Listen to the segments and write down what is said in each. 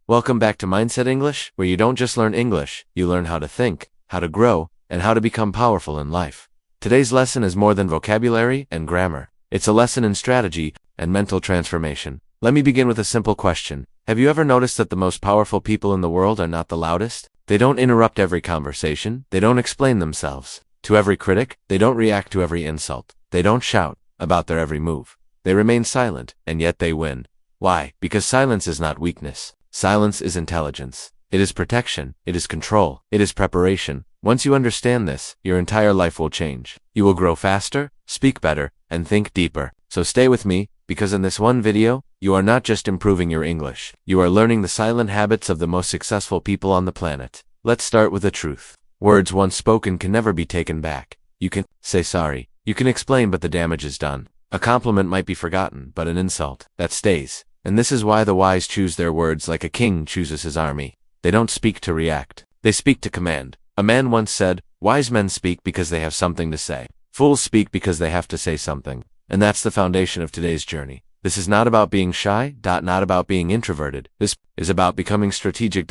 Welcome back to Mindset English, where you don't just learn English, you learn how to think, how to grow, and how to become powerful in life. Today's lesson is more than vocabulary and grammar. It's a lesson in strategy and mental transformation. Let me begin with a simple question. Have you ever noticed that the most powerful people in the world are not the loudest? They don't interrupt every conversation. They don't explain themselves to every critic. They don't react to every insult. They don't shout about their every move. They remain silent, and yet they win. Why? Because silence is not weakness. Silence is intelligence. It is protection. It is control. It is preparation. Once you understand this, your entire life will change. You will grow faster, speak better, and think deeper. So stay with me, because in this one video, you are not just improving your English. You are learning the silent habits of the most successful people on the planet. Let's start with the truth. Words once spoken can never be taken back. You can say sorry. You can explain, but the damage is done. A compliment might be forgotten, but an insult, that stays. And this is why the wise choose their words like a king chooses his army. They don't speak to react. They speak to command. A man once said, "Wise men speak because they have something to say. Fools speak because they have to say something." And that's the foundation of today's journey. This is not about being shy, not about being introverted. This is about becoming strategic.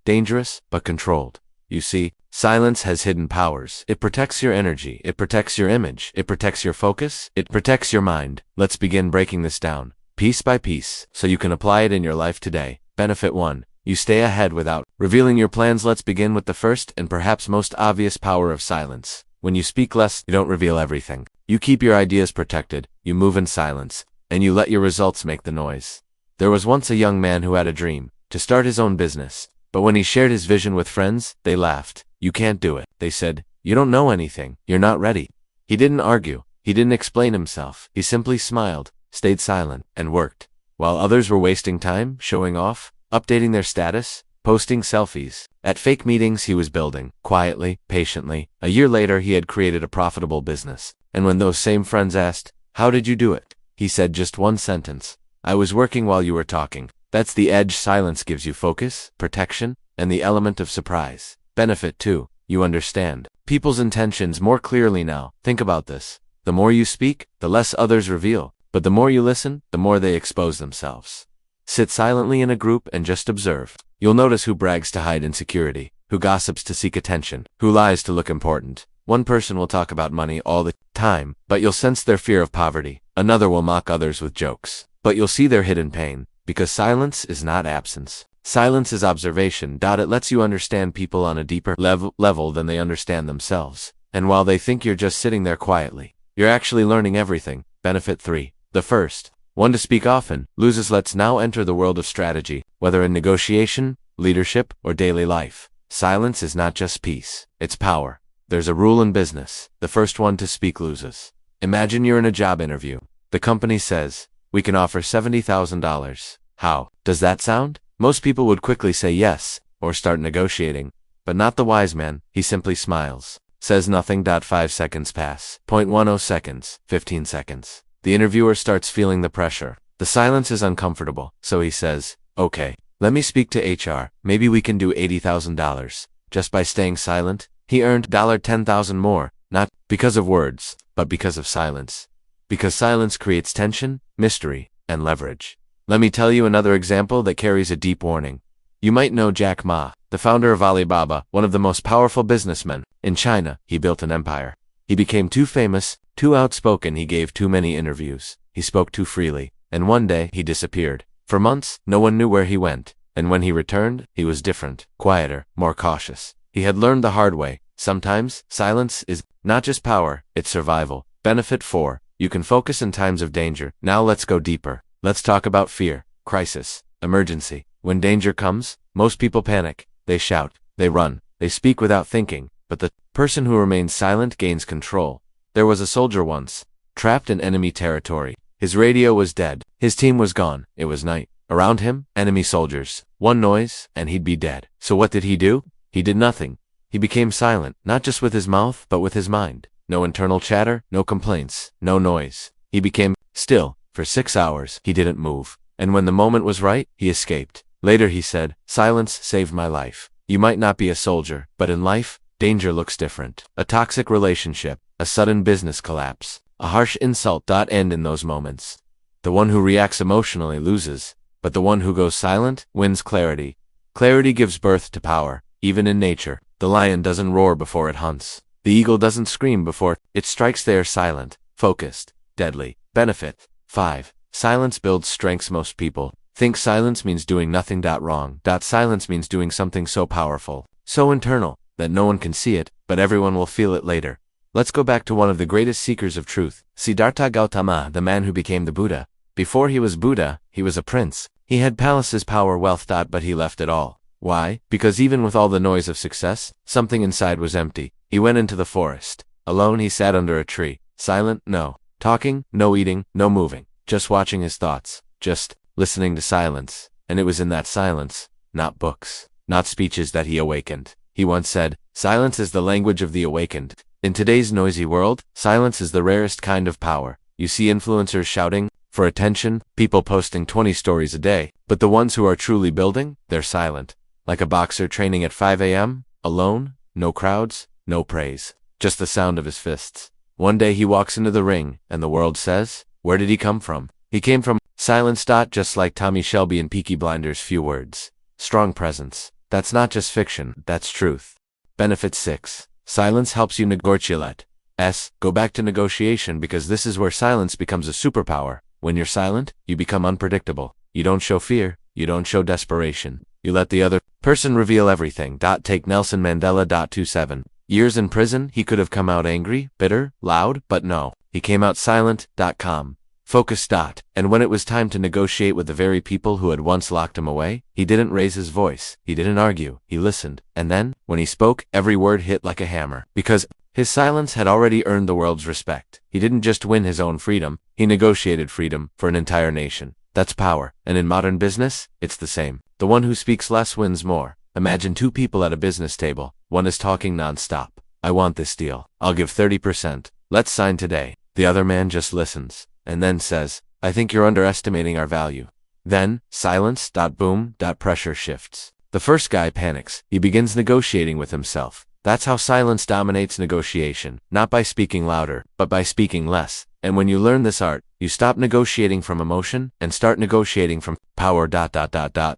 Dangerous, but controlled. You see, silence has hidden powers. It protects your energy. It protects your image. It protects your focus. It protects your mind. Let's begin breaking this down, piece by piece, so you can apply it in your life today. Benefit 1. You stay ahead without revealing your plans. Let's begin with the first and perhaps most obvious power of silence. When you speak less, you don't reveal everything. You keep your ideas protected, you move in silence, and you let your results make the noise. There was once a young man who had a dream to start his own business. But when he shared his vision with friends, they laughed. "You can't do it," they said. "You don't know anything. You're not ready." He didn't argue. He didn't explain himself. He simply smiled, stayed silent, and worked. While others were wasting time, showing off, updating their status, posting selfies. At fake meetings he was building, quietly, patiently. A year later he had created a profitable business. And when those same friends asked, "How did you do it?" he said just one sentence: "I was working while you were talking." That's the edge. Silence gives you focus, protection, and the element of surprise. Benefit 2. You understand people's intentions more clearly now. Think about this. The more you speak, the less others reveal. But the more you listen, the more they expose themselves. Sit silently in a group and just observe. You'll notice who brags to hide insecurity, who gossips to seek attention, who lies to look important. One person will talk about money all the time, but you'll sense their fear of poverty. Another will mock others with jokes, but you'll see their hidden pain. Because silence is not absence. Silence is observation. It lets you understand people on a deeper level than they understand themselves. And while they think you're just sitting there quietly, you're actually learning everything. Benefit 3. The first one to speak often loses. Let's now enter the world of strategy. Whether in negotiation, leadership, or daily life, silence is not just peace, it's power. There's a rule in business. The first one to speak loses. Imagine you're in a job interview. The company says, "We can offer $70,000. How does that sound?" Most people would quickly say yes, or start negotiating. But not the wise man. He simply smiles, says nothing. 5 seconds pass. 0.10 seconds. 15 seconds. The interviewer starts feeling the pressure. The silence is uncomfortable, so he says, "Okay, let me speak to HR. Maybe we can do $80,000. Just by staying silent, he earned $10,000 more, not because of words, but because of silence. Because silence creates tension, mystery, and leverage. Let me tell you another example that carries a deep warning. You might know Jack Ma, the founder of Alibaba, one of the most powerful businessmen in China. He built an empire. He became too famous, too outspoken. He gave too many interviews. He spoke too freely. And one day, he disappeared. For months, no one knew where he went. And when he returned, he was different, quieter, more cautious. He had learned the hard way. Sometimes, silence is not just power, it's survival. Benefit 4. You can focus in times of danger. Now let's go deeper. Let's talk about fear, crisis, emergency. When danger comes, most people panic. They shout, they run, they speak without thinking. But the person who remains silent gains control. There was a soldier once, trapped in enemy territory. His radio was dead. His team was gone. It was night. Around him, enemy soldiers. One noise, and he'd be dead. So what did he do? He did nothing. He became silent, not just with his mouth, but with his mind. No internal chatter, no complaints, no noise. He became still. For 6 hours, he didn't move. And when the moment was right, he escaped. Later he said, "Silence saved my life." You might not be a soldier, but in life, danger looks different. A toxic relationship, a sudden business collapse, a harsh insult. End in those moments. The one who reacts emotionally loses. but the one who goes silent wins clarity. Clarity gives birth to power. Even in nature, the lion doesn't roar before it hunts. The eagle doesn't scream before it strikes. They are silent, focused, deadly. Benefit 5. Silence builds strengths. Most people think silence means doing nothing. Wrong. Silence means doing something so powerful, so internal, that no one can see it, but everyone will feel it later. Let's go back to one of the greatest seekers of truth, Siddhartha Gautama, the man who became the Buddha. Before he was Buddha, he was a prince. He had palaces, power, wealth. But he left it all. Why? Because even with all the noise of success, something inside was empty. He went into the forest. Alone, he sat under a tree. Silent, no talking, no eating, no moving. Just watching his thoughts. Just listening to silence. And it was in that silence, not books, not speeches, that he awakened. He once said, "Silence is the language of the awakened." In today's noisy world, silence is the rarest kind of power. You see influencers shouting for attention, people posting 20 stories a day, but the ones who are truly building, they're silent. Like a boxer training at 5 a.m., alone, no crowds, no praise, just the sound of his fists. One day he walks into the ring, and the world says, where did he come from? He came from silence. Just like Tommy Shelby in Peaky Blinders. Few words, strong presence. That's not just fiction, that's truth. Benefit 6. Silence helps you negotiate. Go back to negotiation, because this is where silence becomes a superpower. When you're silent, you become unpredictable. You don't show fear, you don't show desperation. You let the other person reveal everything. Take Nelson Mandela. 27 years in prison, he could have come out angry, bitter, loud, but no. He came out silent. Calm, focused. And when it was time to negotiate with the very people who had once locked him away, he didn't raise his voice, he didn't argue, he listened. And then, when he spoke, every word hit like a hammer. Because his silence had already earned the world's respect. He didn't just win his own freedom, he negotiated freedom for an entire nation. That's power. And in modern business, it's the same. The one who speaks less wins more. Imagine two people at a business table. One is talking non-stop. I want this deal. I'll give 30%. Let's sign today. The other man just listens, and then says, I think you're underestimating our value. Then, silence. Boom. Pressure shifts. The first guy panics. He begins negotiating with himself. That's how silence dominates negotiation. Not by speaking louder, but by speaking less. And when you learn this art, you stop negotiating from emotion and start negotiating from power.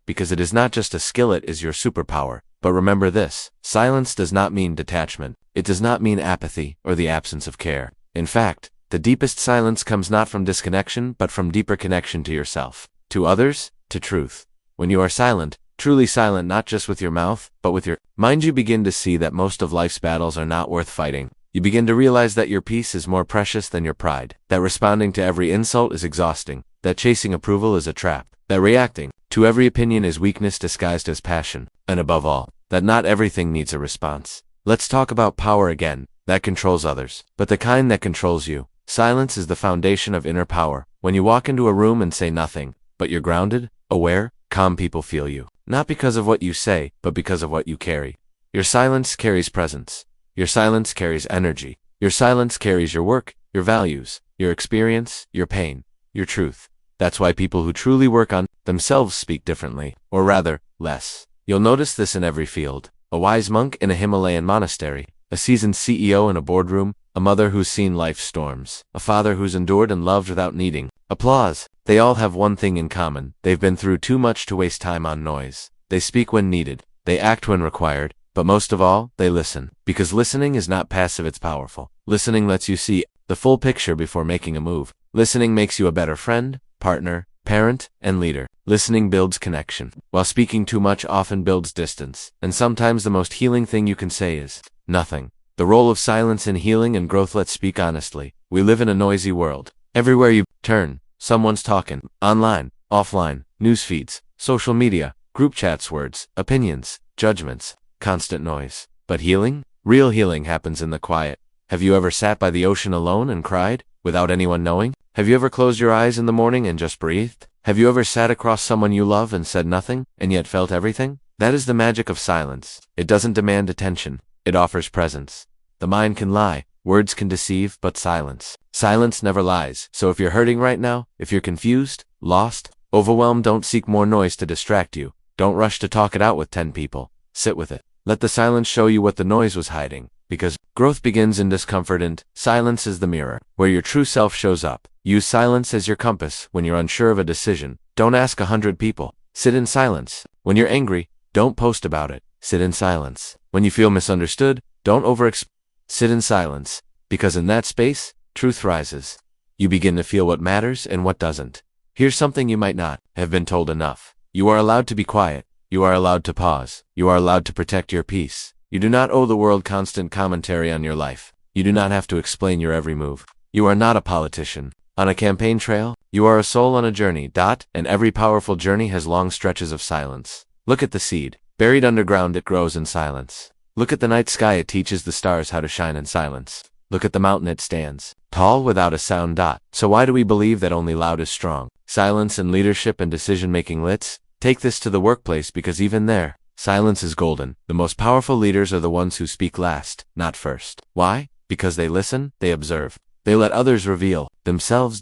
Because it is not just a skill, it is your superpower. But remember this, silence does not mean detachment. It does not mean apathy or the absence of care. In fact, the deepest silence comes not from disconnection, but from deeper connection to yourself, to others, to truth. When you are silent, truly silent, not just with your mouth, but with your mind, you begin to see that most of life's battles are not worth fighting. You begin to realize that your peace is more precious than your pride, that responding to every insult is exhausting, that chasing approval is a trap, that reacting to every opinion is weakness disguised as passion, and above all, that not everything needs a response. Let's talk about power again, that controls others, but the kind that controls you. Silence is the foundation of inner power. When you walk into a room and say nothing, but you're grounded, aware, calm, people feel you. Not because of what you say, but because of what you carry. Your silence carries presence. Your silence carries energy. Your silence carries your work, your values, your experience, your pain, your truth. That's why people who truly work on themselves speak differently, or rather, less. You'll notice this in every field. A wise monk in a Himalayan monastery, a seasoned CEO in a boardroom, a mother who's seen life's storms, a father who's endured and loved without needing applause. They all have one thing in common. They've been through too much to waste time on noise. They speak when needed. They act when required. But most of all, they listen. Because listening is not passive, it's powerful. Listening lets you see the full picture before making a move. Listening makes you a better friend, partner, parent, and leader. Listening builds connection, while speaking too much often builds distance. And sometimes the most healing thing you can say is nothing. The role of silence in healing and growth. Let's speak honestly. We live in a noisy world. Everywhere you turn, someone's talking. Online, offline, news feeds, social media, group chats, words, opinions, judgments, constant noise. But healing? Real healing happens in the quiet. Have you ever sat by the ocean alone and cried, without anyone knowing? Have you ever closed your eyes in the morning and just breathed? Have you ever sat across someone you love and said nothing, and yet felt everything? That is the magic of silence. It doesn't demand attention. It offers presence. The mind can lie, words can deceive, but silence never lies. So if you're hurting right now, if you're confused, lost, overwhelmed, don't seek more noise to distract you. Don't rush to talk it out with 10 people. Sit with it. Let the silence show you what the noise was hiding. Because growth begins in discomfort, and silence is the mirror where your true self shows up. Use silence as your compass when you're unsure of a decision, don't ask 100 people. Sit in silence. When you're angry, don't post about it. Sit in silence. When you feel misunderstood, don't sit in silence, because in that space, truth rises. You begin to feel what matters and what doesn't. Here's something you might not have been told enough. You are allowed to be quiet. You are allowed to pause. You are allowed to protect your peace. You do not owe the world constant commentary on your life. You do not have to explain your every move. You are not a politician on a campaign trail. You are a soul on a journey. And every powerful journey has long stretches of silence. Look at the seed. Buried underground, it grows in silence. Look at the night sky, it teaches the stars how to shine in silence. Look at the mountain, it stands tall without a sound. So why do we believe that only loud is strong? Silence in leadership and decision-making. Let's take this to the workplace, because even there, silence is golden. The most powerful leaders are the ones who speak last, not first. Why? Because they listen, they observe. They let others reveal themselves.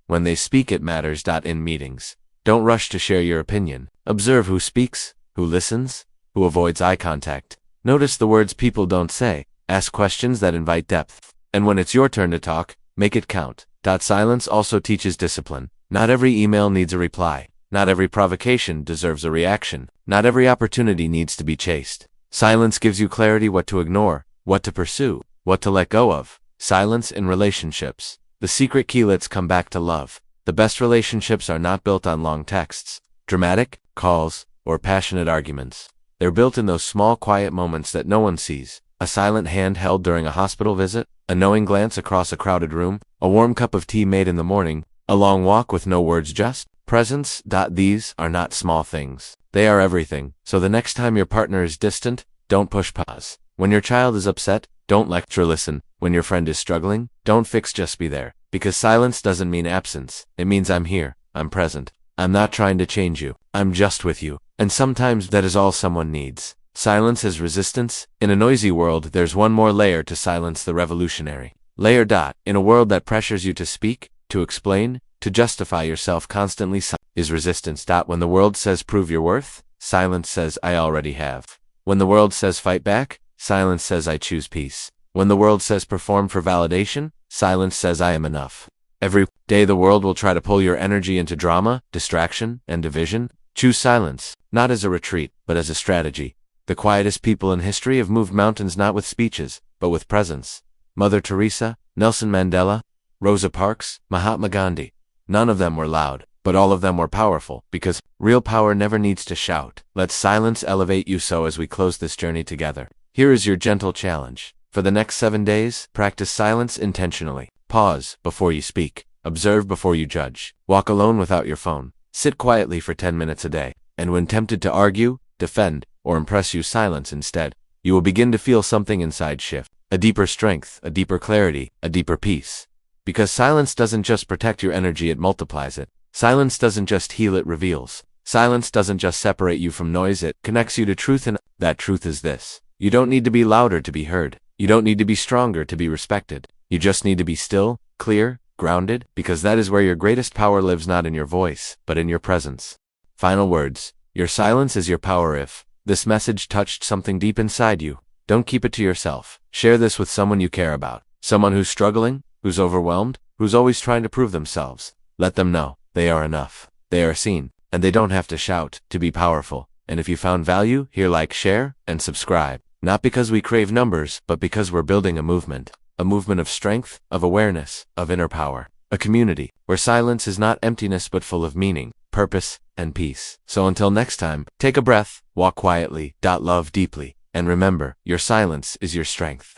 When they speak, it matters. In meetings, don't rush to share your opinion. Observe who speaks, who listens, who avoids eye contact. Notice the words people don't say. Ask questions that invite depth. And when it's your turn to talk, make it count. Silence also teaches discipline. Not every email needs a reply. Not every provocation deserves a reaction. Not every opportunity needs to be chased. Silence gives you clarity: what to ignore, what to pursue, what to let go of. Silence in relationships. The secret key. Let's come back to love. The best relationships are not built on long texts, dramatic calls, or passionate arguments. They're built in those small, quiet moments that no one sees. A silent hand held during a hospital visit, a knowing glance across a crowded room, a warm cup of tea made in the morning, a long walk with no words, just presence. These are not small things. They are everything. So the next time your partner is distant, don't push pause. When your child is upset, don't lecture, listen. When your friend is struggling, don't fix, just be there. Because silence doesn't mean absence. It means I'm here, I'm present. I'm not trying to change you, I'm just with you. And sometimes that is all someone needs. Silence is resistance. In a noisy world, there's one more layer to silence: the revolutionary layer. In a world that pressures you to speak, to explain, to justify yourself constantly, is resistance. When the world says prove your worth, silence says I already have. When the world says fight back, silence says I choose peace. When the world says perform for validation, silence says I am enough. Every day the world will try to pull your energy into drama, distraction, and division. Choose silence, not as a retreat, but as a strategy. The quietest people in history have moved mountains not with speeches, but with presence. Mother Teresa, Nelson Mandela, Rosa Parks, Mahatma Gandhi. None of them were loud, but all of them were powerful, because real power never needs to shout. Let silence elevate you. So as we close this journey together, here is your gentle challenge. For the next 7 days, practice silence intentionally. Pause before you speak. Observe before you judge. Walk alone without your phone. Sit quietly for 10 minutes a day. And when tempted to argue, defend, or impress, you silence instead. You will begin to feel something inside shift. A deeper strength, a deeper clarity, a deeper peace. Because silence doesn't just protect your energy, it multiplies it. Silence doesn't just heal, it reveals. Silence doesn't just separate you from noise, it connects you to truth, and that truth is this: you don't need to be louder to be heard. You don't need to be stronger to be respected. You just need to be still, clear, grounded, because that is where your greatest power lives, not in your voice, but in your presence. Final words. Your silence is your power. If this message touched something deep inside you, don't keep it to yourself. Share this with someone you care about. Someone who's struggling, who's overwhelmed, who's always trying to prove themselves. Let them know they are enough. They are seen, and they don't have to shout to be powerful. And if you found value here, like, share, and subscribe. Not because we crave numbers, but because we're building a movement of strength, of awareness, of inner power. A community where silence is not emptiness but full of meaning, purpose, and peace. So until next time, take a breath, walk quietly, love deeply, and remember, your silence is your strength.